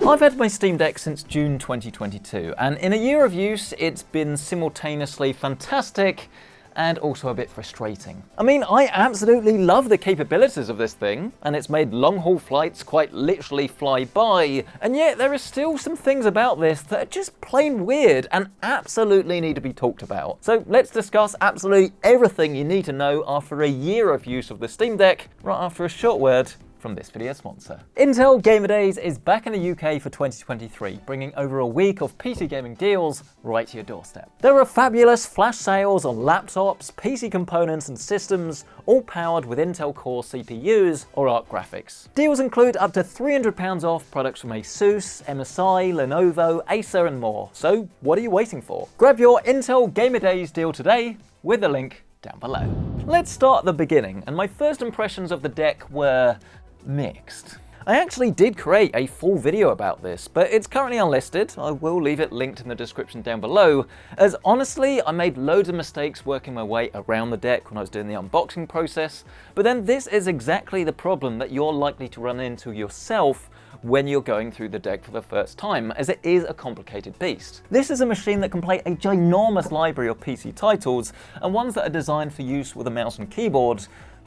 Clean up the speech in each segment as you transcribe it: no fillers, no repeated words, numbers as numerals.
I've had my Steam Deck since June 2022, and in a year of use, it's been simultaneously fantastic and also a bit frustrating. I mean, I absolutely love the capabilities of this thing, and it's made long-haul flights quite literally fly by, and yet there are still some things about this that are just plain weird and absolutely need to be talked about. So let's discuss absolutely everything you need to know after a year of use of the Steam Deck, right after a short word from this video sponsor. Intel Gamer Days is back in the UK for 2023, bringing over a week of PC gaming deals right to your doorstep. There are fabulous flash sales on laptops, PC components and systems, all powered with Intel Core CPUs or ARC graphics. Deals include up to £300 off products from ASUS, MSI, Lenovo, Acer and more. So what are you waiting for? Grab your Intel Gamer Days deal today with the link down below. Let's start at the beginning, and my first impressions of the deck were mixed. I actually did create a full video about this, but it's currently unlisted. I will leave it linked in the description down below, as honestly, I made loads of mistakes working my way around the deck when I was doing the unboxing process, but then this is exactly the problem that you're likely to run into yourself when you're going through the deck for the first time, as it is a complicated beast. This is a machine that can play a ginormous library of PC titles, and ones that are designed for use with a mouse and keyboard,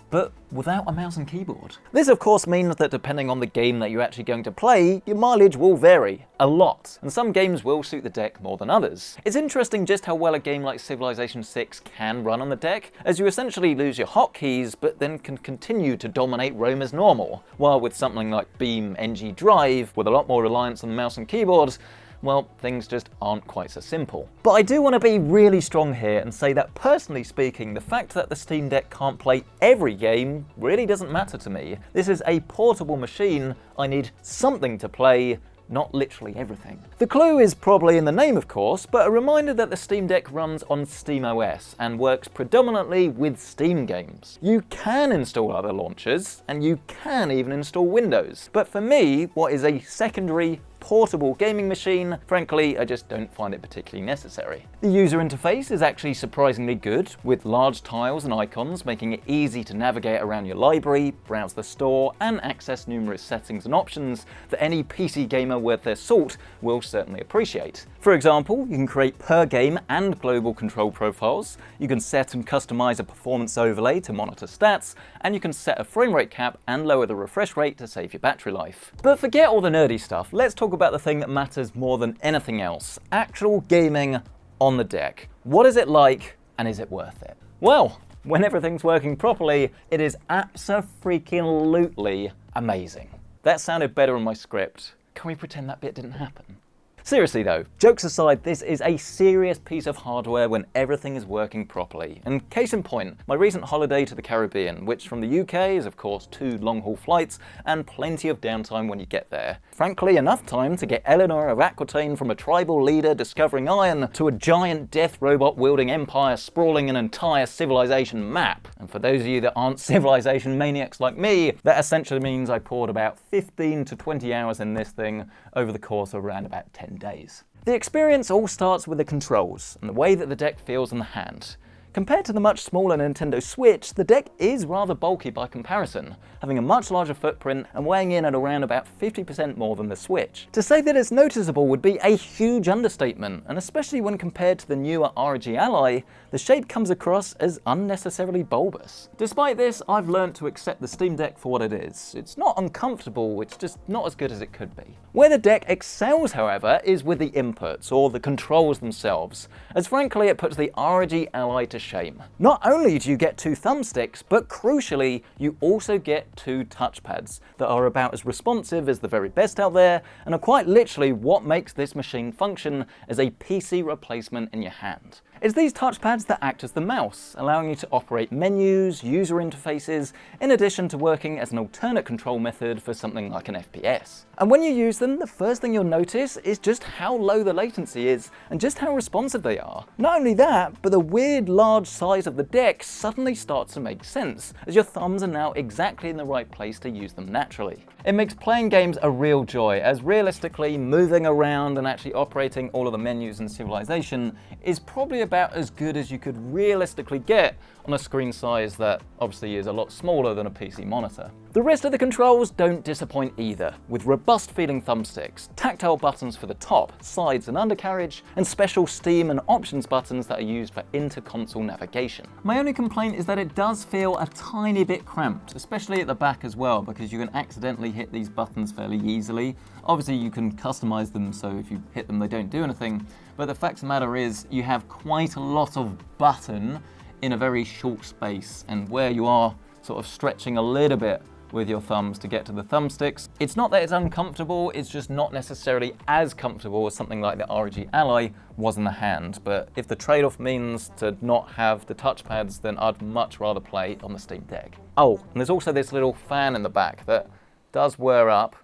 but without a mouse and keyboard. This of course means that depending on the game that you're actually going to play, your mileage will vary a lot, and some games will suit the deck more than others. It's interesting just how well a game like Civilization 6 can run on the deck, as you essentially lose your hotkeys, but then can continue to dominate Rome as normal, while with something like Beam NG Drive, with a lot more reliance on the mouse and keyboard, well, things just aren't quite so simple. But I do want to be really strong here and say that personally speaking, the fact that the Steam Deck can't play every game really doesn't matter to me. This is a portable machine. I need something to play, not literally everything. The clue is probably in the name, of course, but a reminder that the Steam Deck runs on SteamOS and works predominantly with Steam games. You can install other launchers, and you can even install Windows. But for me, what is a secondary portable gaming machine, frankly, I just don't find it particularly necessary. The user interface is actually surprisingly good, with large tiles and icons making it easy to navigate around your library, browse the store, and access numerous settings and options that any PC gamer worth their salt will certainly appreciate. For example, you can create per game and global control profiles, you can set and customize a performance overlay to monitor stats, and you can set a frame rate cap and lower the refresh rate to save your battery life. But forget all the nerdy stuff, let's talk about the thing that matters more than anything else: actual gaming on the deck. What is it like, and is it worth it? Well, when everything's working properly, it is abso-freaking-lutely amazing. That sounded better in my script. Can we pretend that bit didn't happen? Seriously though, jokes aside, this is a serious piece of hardware when everything is working properly. And case in point, my recent holiday to the Caribbean, which from the UK is of course 2 long-haul flights and plenty of downtime when you get there. Frankly, enough time to get Eleanor of Aquitaine from a tribal leader discovering iron to a giant death robot wielding empire sprawling an entire civilization map. And for those of you that aren't civilization maniacs like me, that essentially means I poured about 15 to 20 hours in this thing over the course of around about 10 days. The experience all starts with the controls and the way that the deck feels in the hand. Compared to the much smaller Nintendo Switch, the deck is rather bulky by comparison, having a much larger footprint and weighing in at around about 50% more than the Switch. To say that it's noticeable would be a huge understatement, and especially when compared to the newer ROG Ally, the shape comes across as unnecessarily bulbous. Despite this, I've learned to accept the Steam Deck for what it is. It's not uncomfortable, it's just not as good as it could be. Where the deck excels, however, is with the inputs, or the controls themselves, as frankly it puts the ROG Ally to shame. Not only do you get 2 thumbsticks, but crucially, you also get 2 touchpads that are about as responsive as the very best out there, and are quite literally what makes this machine function as a PC replacement in your hand. It's these touchpads that act as the mouse, allowing you to operate menus, user interfaces, in addition to working as an alternate control method for something like an FPS. And when you use them, the first thing you'll notice is just how low the latency is, and just how responsive they are. Not only that, but the weird large size of the deck suddenly starts to make sense, as your thumbs are now exactly in the right place to use them naturally. It makes playing games a real joy, as realistically, moving around and actually operating all of the menus in Civilization is probably about as good as you could realistically get on a screen size that obviously is a lot smaller than a PC monitor. The rest of the controls don't disappoint either, with robust feeling thumbsticks, tactile buttons for the top, sides and undercarriage, and special Steam and options buttons that are used for inter-console navigation. My only complaint is that it does feel a tiny bit cramped, especially at the back as well, because you can accidentally hit these buttons fairly easily. Obviously you can customize them so if you hit them they don't do anything, but the fact of the matter is you have quite a lot of button in a very short space, and where you are sort of stretching a little bit with your thumbs to get to the thumbsticks. It's not that it's uncomfortable, it's just not necessarily as comfortable as something like the Rog Ally was in the hand. But if the trade-off means to not have the touchpads, then I'd much rather play on the Steam Deck. Oh, and there's also this little fan in the back that does whir up.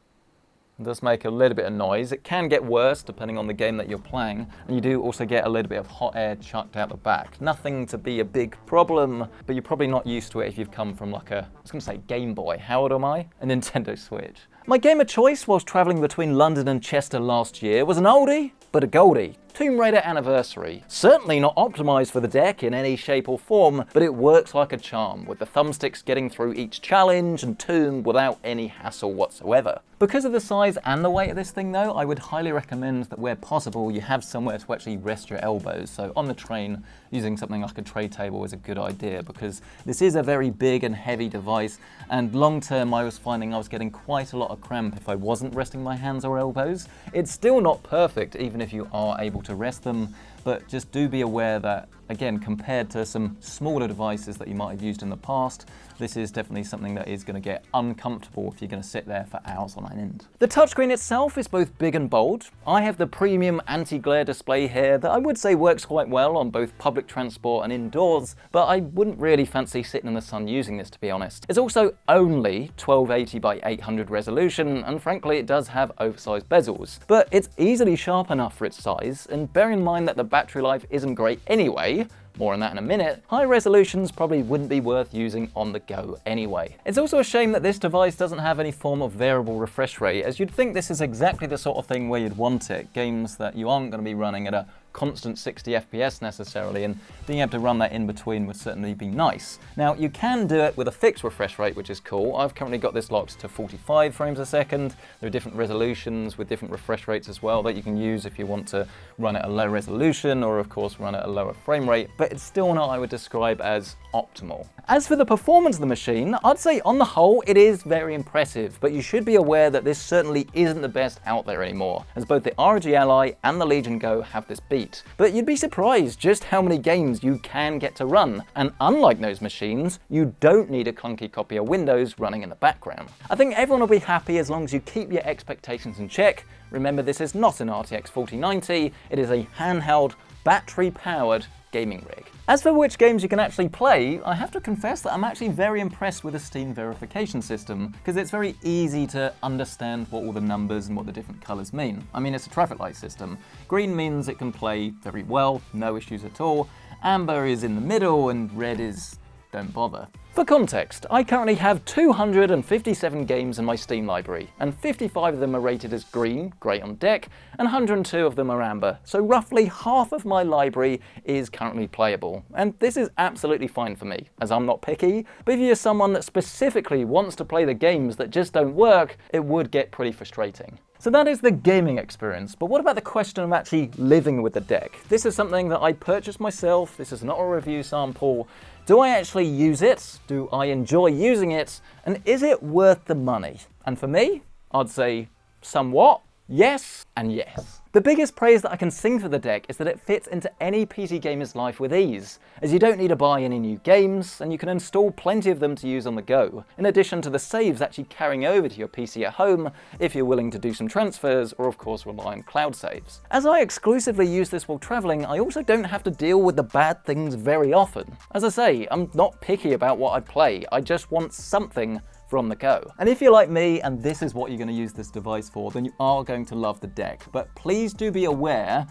It does make a little bit of noise. It can get worse depending on the game that you're playing, and you do also get a little bit of hot air chucked out the back. Nothing to be a big problem, but you're probably not used to it if you've come from like I was gonna say Game Boy. How old am I? A Nintendo Switch. My game of choice whilst travelling between London and Chester last year was an oldie, but a goldie. Tomb Raider Anniversary. Certainly not optimised for the deck in any shape or form, but it works like a charm, with the thumbsticks getting through each challenge and tomb without any hassle whatsoever. Because of the size and the weight of this thing though, I would highly recommend that where possible you have somewhere to actually rest your elbows. So on the train, using something like a tray table is a good idea, because this is a very big and heavy device, and long term I was finding I was getting quite a lot of cramp if I wasn't resting my hands or elbows. It's still not perfect even if you are able to rest them, but just do be aware that, again, compared to some smaller devices that you might have used in the past, this is definitely something that is going to get uncomfortable if you're going to sit there for hours on end. The touchscreen itself is both big and bold. I have the premium anti-glare display here that I would say works quite well on both public transport and indoors, but I wouldn't really fancy sitting in the sun using this, to be honest. It's also only 1280 by 800 resolution, and frankly it does have oversized bezels, but it's easily sharp enough for its size, and bear in mind that the battery life isn't great anyway. More on that in a minute. High resolutions probably wouldn't be worth using on the go anyway. It's also a shame that this device doesn't have any form of variable refresh rate, as you'd think this is exactly the sort of thing where you'd want it. Games that you aren't going to be running at a constant 60 FPS necessarily, and being able to run that in between would certainly be nice. Now you can do it with a fixed refresh rate, which is cool. I've currently got this locked to 45 frames a second. There are different resolutions with different refresh rates as well that you can use if you want to run at a low resolution, or of course run at a lower frame rate, but it's still not, I would describe as optimal. As for the performance of the machine, I'd say on the whole it is very impressive, but you should be aware that this certainly isn't the best out there anymore, as both the ROG Ally and the Legion Go have this beat. But you'd be surprised just how many games you can get to run, and unlike those machines, you don't need a clunky copy of Windows running in the background. I think everyone will be happy as long as you keep your expectations in check. Remember, this is not an RTX 4090, it is a handheld, battery-powered gaming rig. As for which games you can actually play, I have to confess that I'm actually very impressed with the Steam verification system, because it's very easy to understand what all the numbers and what the different colours mean. I mean, it's a traffic light system. Green means it can play very well, no issues at all. Amber is in the middle, and red is don't bother. For context, I currently have 257 games in my Steam library, and 55 of them are rated as green, great on deck, and 102 of them are amber, so roughly half of my library is currently playable. And this is absolutely fine for me, as I'm not picky, but if you're someone that specifically wants to play the games that just don't work, it would get pretty frustrating. So that is the gaming experience, but what about the question of actually living with the deck? This is something that I purchased myself, this is not a review sample. Do I actually use it? Do I enjoy using it? And is it worth the money? And for me, I'd say somewhat, yes, and yes. The biggest praise that I can sing for the deck is that it fits into any PC gamer's life with ease, as you don't need to buy any new games, and you can install plenty of them to use on the go, in addition to the saves actually carrying over to your PC at home if you're willing to do some transfers, or of course rely on cloud saves. As I exclusively use this while travelling, I also don't have to deal with the bad things very often. As I say, I'm not picky about what I play, I just want something from the go. And if you're like me and this is what you're going to use this device for, then you are going to love the deck. But please do be aware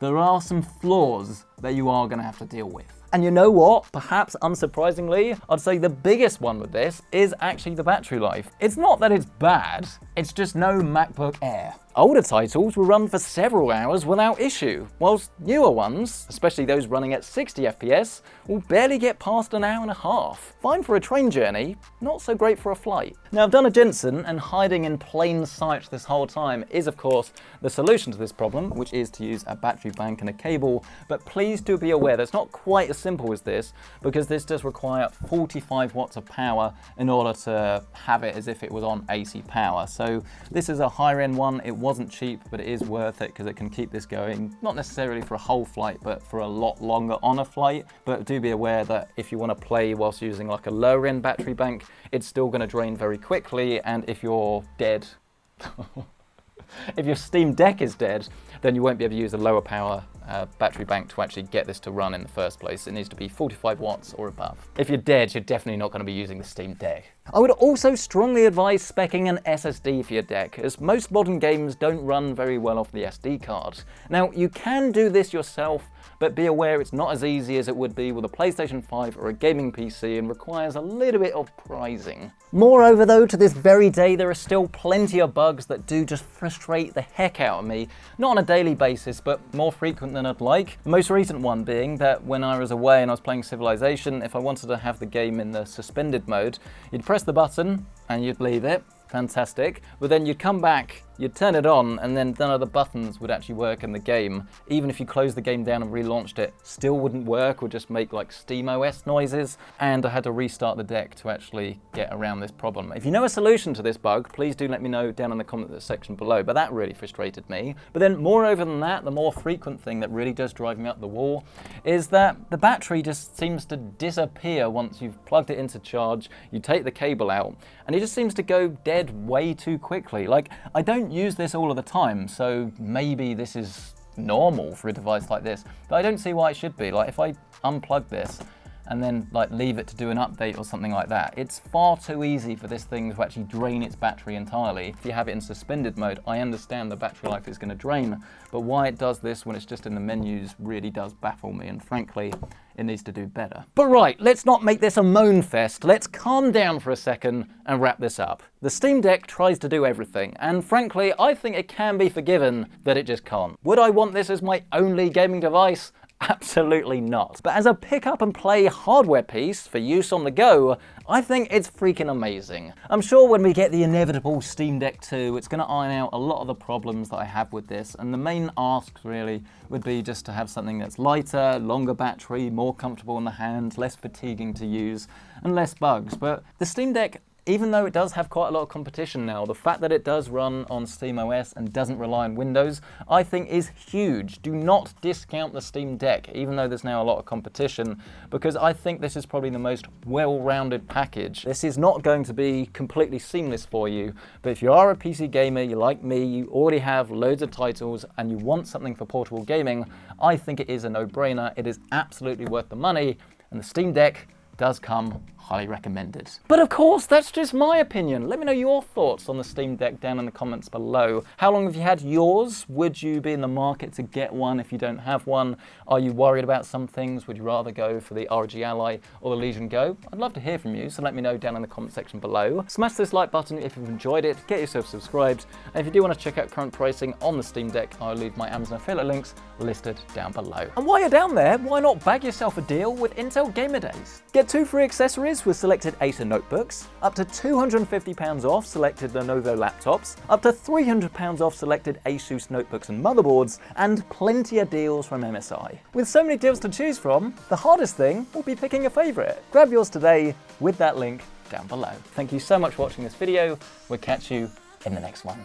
there are some flaws that you are going to have to deal with. And you know what? Perhaps unsurprisingly, I'd say the biggest one with this is actually the battery life. It's not that it's bad, it's just no MacBook Air. Older titles will run for several hours without issue, whilst newer ones, especially those running at 60 FPS, will barely get past an hour and a half. Fine for a train journey, not so great for a flight. Now I've done a Jensen, and hiding in plain sight this whole time is of course the solution to this problem, which is to use a battery bank and a cable, but please do be aware that's not quite as simple as this, because this does require 45 watts of power in order to have it as if it was on AC power. So this is a higher end one. It wasn't cheap, but it is worth it because it can keep this going, not necessarily for a whole flight, but for a lot longer on a flight. But do be aware that if you want to play whilst using like a lower end battery bank, it's still going to drain very quickly, and if you're dead, if your Steam Deck is dead, then you won't be able to use a lower power battery bank to actually get this to run in the first place. It needs to be 45 watts or above. If you're dead, you're definitely not going to be using the Steam Deck. I would also strongly advise speccing an SSD for your deck, as most modern games don't run very well off the SD card. Now, you can do this yourself, but be aware it's not as easy as it would be with a PlayStation 5 or a gaming PC and requires a little bit of pricing. Moreover though, to this very day, there are still plenty of bugs that do just frustrate the heck out of me, not on a daily basis, but more frequent than I'd like. The most recent one being that when I was away and I was playing Civilization, if I wanted to have the game in the suspended mode, you'd press the button and you'd leave it. Fantastic. But then you'd come back, you'd turn it on, and then none of the buttons would actually work in the game. Even if you closed the game down and relaunched it, still wouldn't work, or just make like SteamOS noises. And I had to restart the deck to actually get around this problem. If you know a solution to this bug, please do let me know down in the comment section below, but that really frustrated me. But then moreover than that, the more frequent thing that really does drive me up the wall is that the battery just seems to disappear once you've plugged it into charge, you take the cable out, and it just seems to go dead way too quickly. Like, I don't use this all of the time, so maybe this is normal for a device like this, but I don't see why it should be. Like, if I unplug this and then like leave it to do an update or something like that, it's far too easy for this thing to actually drain its battery entirely. If you have it in suspended mode, I understand the battery life is going to drain, but why it does this when it's just in the menus really does baffle me, and frankly, it needs to do better. But right, let's not make this a moan fest. Let's calm down for a second and wrap this up. The Steam Deck tries to do everything, and frankly, I think it can be forgiven that it just can't. Would I want this as my only gaming device? Absolutely not. But as a pick up and play hardware piece for use on the go, I think it's freaking amazing. I'm sure when we get the inevitable Steam Deck 2, it's going to iron out a lot of the problems that I have with this, and the main asks really would be just to have something that's lighter, longer battery, more comfortable in the hand, less fatiguing to use, and less bugs. But the Steam Deck, even though it does have quite a lot of competition now, the fact that it does run on SteamOS and doesn't rely on Windows, I think is huge. Do not discount the Steam Deck, even though there's now a lot of competition, because I think this is probably the most well-rounded package. This is not going to be completely seamless for you, but if you are a PC gamer, you're like me, you already have loads of titles, and you want something for portable gaming, I think it is a no-brainer. It is absolutely worth the money, and the Steam Deck does come highly recommended. But of course, that's just my opinion. Let me know your thoughts on the Steam Deck down in the comments below. How long have you had yours? Would you be in the market to get one if you don't have one? Are you worried about some things? Would you rather go for the Rog Ally or the Legion Go? I'd love to hear from you, so let me know down in the comment section below. Smash this like button if you've enjoyed it, get yourself subscribed, and if you do want to check out current pricing on the Steam Deck, I'll leave my Amazon affiliate links listed down below. And while you're down there, why not bag yourself a deal with Intel Gamer Days? Get 2 free accessories with selected Acer notebooks, up to £250 off selected Lenovo laptops, up to £300 off selected Asus notebooks and motherboards, and plenty of deals from MSI. With so many deals to choose from, the hardest thing will be picking a favourite. Grab yours today with that link down below. Thank you so much for watching this video. We'll catch you in the next one.